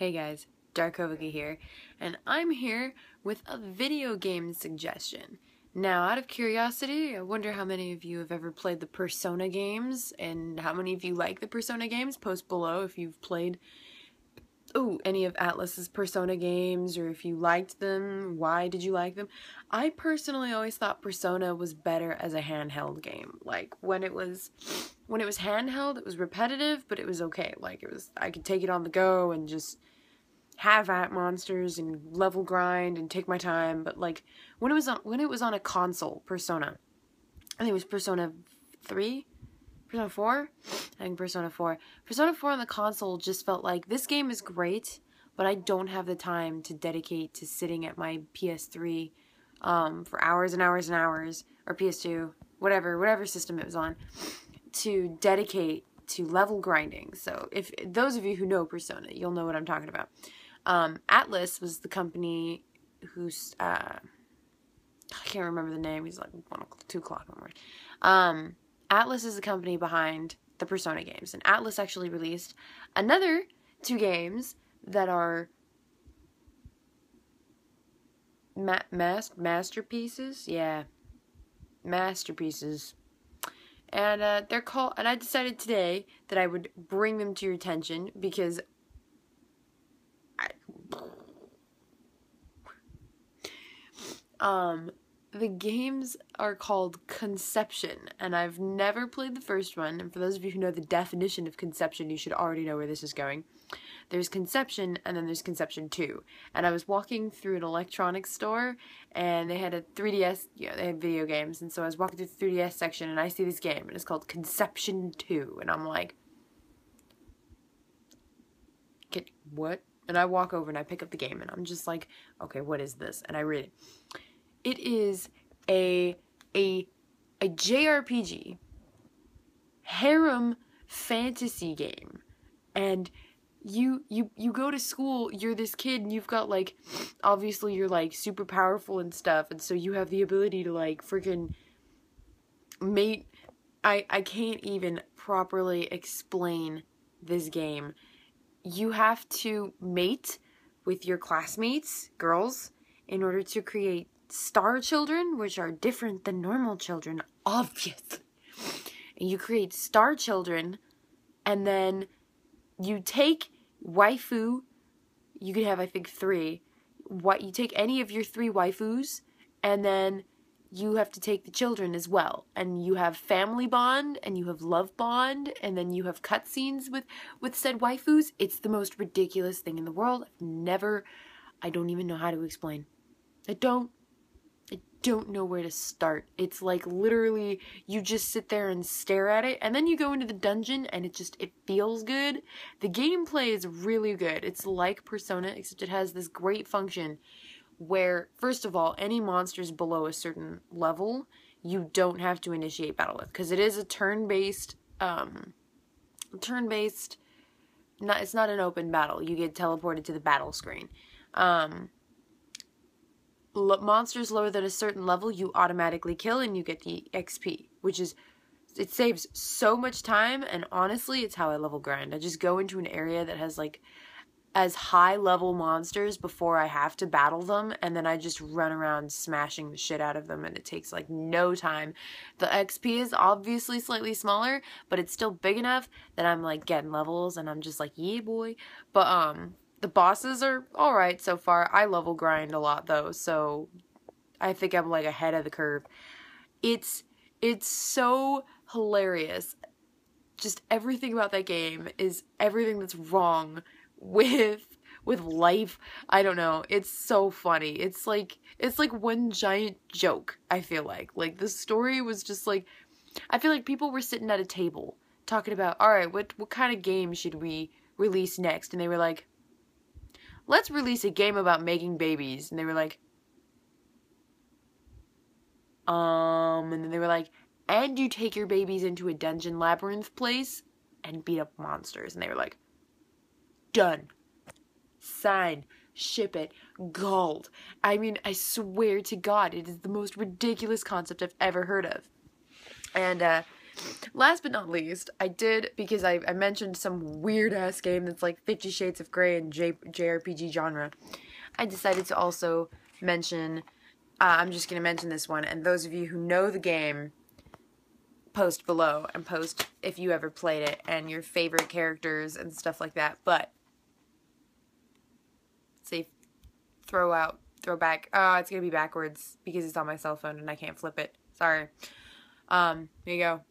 Hey guys, Darkovica here, and I'm here with a video game suggestion. Now, out of curiosity, I wonder how many of you have ever played the Persona games, and how many of you like the Persona games? Post below if you've played any of Atlus's Persona games, or if you liked them, why did you like them? I personally always thought Persona was better as a handheld game. Like, when it was handheld, it was repetitive, but it was okay. Like, I could take it on the go and just have at monsters and level grind and take my time. But like, when it was on a console, Persona, I think it was Persona 3? Persona 4? I think Persona 4. Persona 4 on the console just felt like, this game is great, but I don't have the time to dedicate to sitting at my PS3 for hours and hours and hours, or PS2, whatever system it was on, to dedicate to level grinding. So if those of you who know Persona, you'll know what I'm talking about. Atlus was the company who's, I can't remember the name, he's like 2 o'clock in the morning. Atlus is the company behind the Persona games, and Atlus actually released another 2 games that are masterpieces? Yeah. Masterpieces. And they're called, and I decided today that I would bring them to your attention because the games are called Conception, and I've never played the first one, and for those of you who know the definition of Conception, you should already know where this is going. There's Conception, and then there's Conception 2, and I was walking through an electronics store, and they had a 3DS, they had video games, and so I was walking through the 3DS section, and I see this game, and it's called Conception 2, and I'm like, what? And I walk over and I pick up the game, and I'm just like, okay, what is this? And I read it. It is a JRPG harem fantasy game, and you go to school, you're this kid, and you've got, like, obviously you're, like, super powerful and stuff, and so you have the ability to, like, freaking mate. I can't even properly explain this game. You have to mate with your classmates, girls, in order to create star children, which are different than normal children, obviously. And you create star children, and then you take waifu. You could have, I think, 3. You take any of your 3 waifus, and then you have to take the children as well. And you have family bond, and you have love bond, and then you have cutscenes with said waifus. It's the most ridiculous thing in the world. I don't even know how to explain. I don't know where to start. It's like, literally, you just sit there and stare at it, and then you go into the dungeon, and it feels good. The gameplay is really good. It's like Persona, except it has this great function where, first of all, any monsters below a certain level, you don't have to initiate battle with, because it is a turn-based, it's not an open battle. You get teleported to the battle screen. Monsters lower than a certain level you automatically kill, and you get the XP, it saves so much time, and honestly, it's how I level grind. I just go into an area that has, like, as high level monsters before I have to battle them, and then I just run around smashing the shit out of them, and it takes, like, no time. The XP is obviously slightly smaller, but it's still big enough that I'm, like, getting levels, and I'm just like, yeah, boy. But, the bosses are alright so far. I level grind a lot, though, so I think I'm, like, ahead of the curve. It's so hilarious. Just everything about that game is everything that's wrong with life. I don't know. It's so funny. It's like one giant joke, I feel like. Like, the story was just, like, I feel like people were sitting at a table talking about, alright, what kind of game should we release next? And they were like, let's release a game about making babies. And they were like, and then they were like, and you take your babies into a dungeon labyrinth place and beat up monsters. And they were like, done. Sign. Ship it. Gold. I mean, I swear to God, it is the most ridiculous concept I've ever heard of. And, last but not least, I did, because I mentioned some weird-ass game that's like 50 Shades of Grey in JRPG genre, I decided to also mention, I'm just going to mention this one, and those of you who know the game, post below, and post if you ever played it, and your favorite characters and stuff like that, but, say, throw back, it's going to be backwards, because it's on my cell phone, and I can't flip it, sorry. Here you go.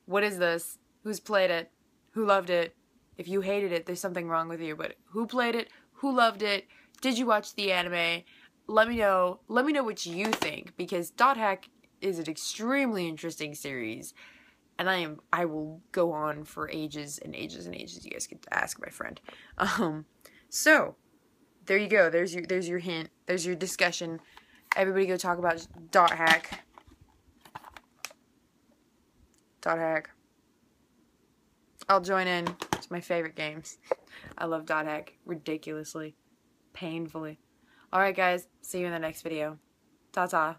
What is this? Who's played it? Who loved it? If you hated it, there's something wrong with you, but who played it? Who loved it? Did you watch the anime? Let me know what you think, because Dot Hack is an extremely interesting series, and I will go on for ages and ages and ages. You guys get to ask my friend. So there you go. There's your hint. There's your discussion. Everybody go talk about Dot Hack. Dot Hack. I'll join in. It's my favorite games. I love Dot Hack ridiculously, painfully. Alright guys, see you in the next video. Ta-ta.